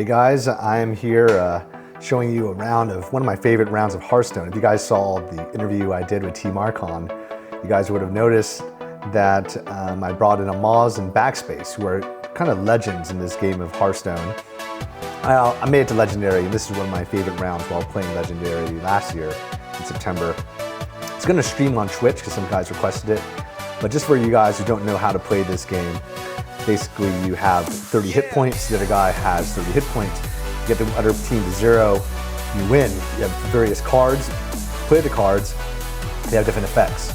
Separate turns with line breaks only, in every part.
Hey guys, I am here showing you a round of one of my favorite rounds of Hearthstone. If you guys saw the interview I did with Team Archon, you guys would have noticed that I brought in Amaz and Backspace, who are kind of legends in this game of Hearthstone. I made it to Legendary, and this is one of my favorite rounds while playing Legendary last year in September. It's going to stream on Twitch because some guys requested it, but just for you guys who don't know how to play this game, basically you have 30 hit points, the other guy has 30 hit points, you get the other team to 0, you win. You have various cards, play the cards, they have different effects.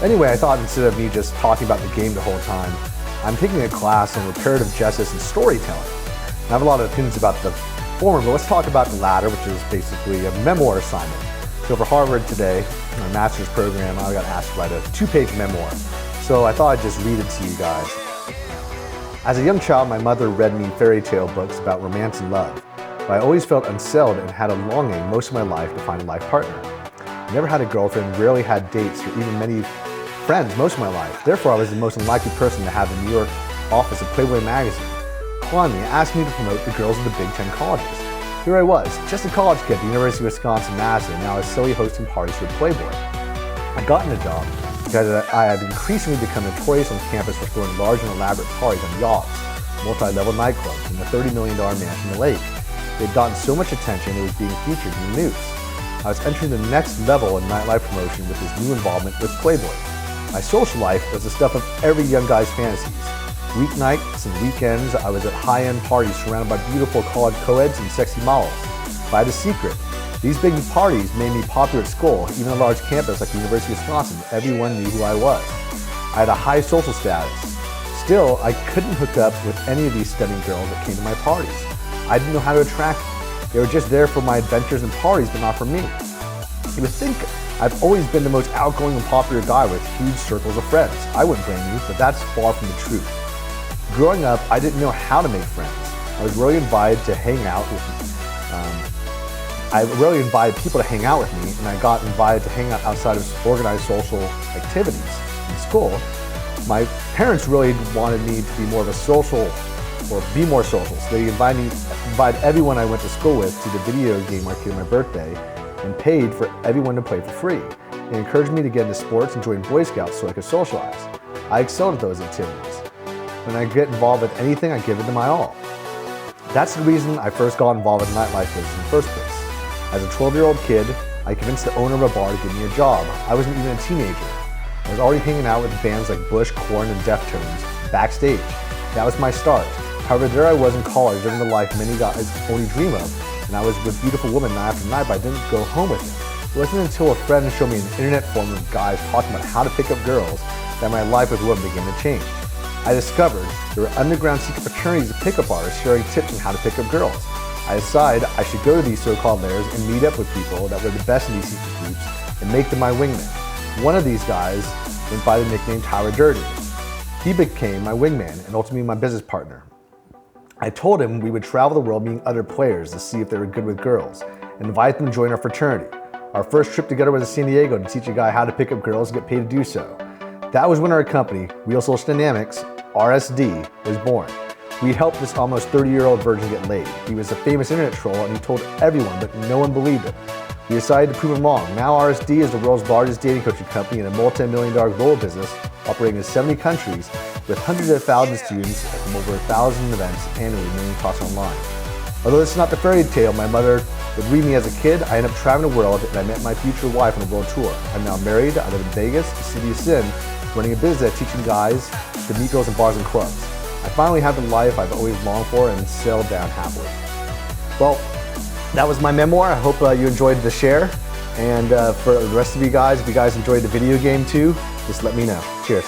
Anyway, I thought instead of me just talking about the game the whole time, I'm taking a class on reparative justice and storytelling. I have a lot of opinions about the former, but let's talk about the latter, which is basically a memoir assignment. So for Harvard today, my master's program, I got asked to write a 2-page memoir. So I thought I'd just read it to you guys. As a young child, my mother read me fairy tale books about romance and love, but I always felt unsettled and had a longing most of my life to find a life partner. I never had a girlfriend, rarely had dates, or even many friends most of my life. Therefore, I was the most unlikely person to have the New York office of Playboy magazine call me and ask me to promote the girls of the Big Ten colleges. Here I was, just a college kid at the University of Wisconsin-Madison, and now I was silly hosting parties for Playboy. I'd gotten a job because I had increasingly become notorious on campus for throwing large and elaborate parties on yachts, multi-level nightclubs, and a $30 million mansion in the lake. It had gotten so much attention it was being featured in the news. I was entering the next level in nightlife promotion with this new involvement with Playboy. My social life was the stuff of every young guy's fantasies. Weeknights and weekends, I was at high-end parties surrounded by beautiful college co-eds and sexy models. But I had a secret. These big parties made me popular at school, even a large campus like the University of Wisconsin. Everyone knew who I was. I had a high social status. Still, I couldn't hook up with any of these stunning girls that came to my parties. I didn't know how to attract them. They were just there for my adventures and parties, but not for me. You would think I've always been the most outgoing and popular guy with huge circles of friends. I wouldn't blame you, but that's far from the truth. Growing up, I didn't know how to make friends. I was really invited to hang out with me. I really invited people to hang out with me, and I got invited to hang out outside of organized social activities in school. My parents really wanted me to be more of a social, or be more social, so they invited everyone I went to school with to the video game arcade on my birthday, and paid for everyone to play for free. They encouraged me to get into sports and join Boy Scouts so I could socialize. I excelled at those activities. When I get involved with anything, I give it to my all. That's the reason I first got involved with nightlife business in the first place. As a 12-year-old kid, I convinced the owner of a bar to give me a job. I wasn't even a teenager. I was already hanging out with bands like Bush, Korn, and Deftones backstage. That was my start. However, there I was in college, living the life many guys only dream of, and I was with beautiful women night after night, but I didn't go home with them. It wasn't until a friend showed me an internet forum of guys talking about how to pick up girls that my life with women began to change. I discovered there were underground secret fraternities of pickup artists sharing tips on how to pick up girls. I decided I should go to these so-called lairs and meet up with people that were the best in these secret groups and make them my wingman. One of these guys went by the nickname Tower Dirty. He became my wingman and ultimately my business partner. I told him we would travel the world meeting other players to see if they were good with girls and invite them to join our fraternity. Our first trip together was to San Diego to teach a guy how to pick up girls and get paid to do so. That was when our company, Real Social Dynamics, RSD, was born. We helped this almost 30-year-old virgin get laid. He was a famous internet troll and he told everyone, but no one believed him. We decided to prove him wrong. Now RSD is the world's largest dating coaching company and a multi-million-dollar global business operating in 70 countries with hundreds of thousands of students from over 1,000 events annually, mainly taught online. Although this is not the fairy tale my mother would read me as a kid, I ended up traveling the world and I met my future wife on a world tour. I'm now married, I live in Vegas, the city of sin, running a business teaching guys to meet girls in bars and clubs. I finally have the life I've always longed for and settled down happily. Well, that was my memoir. I hope you enjoyed the share. And for the rest of you guys, if you guys enjoyed the video game too, just let me know. Cheers.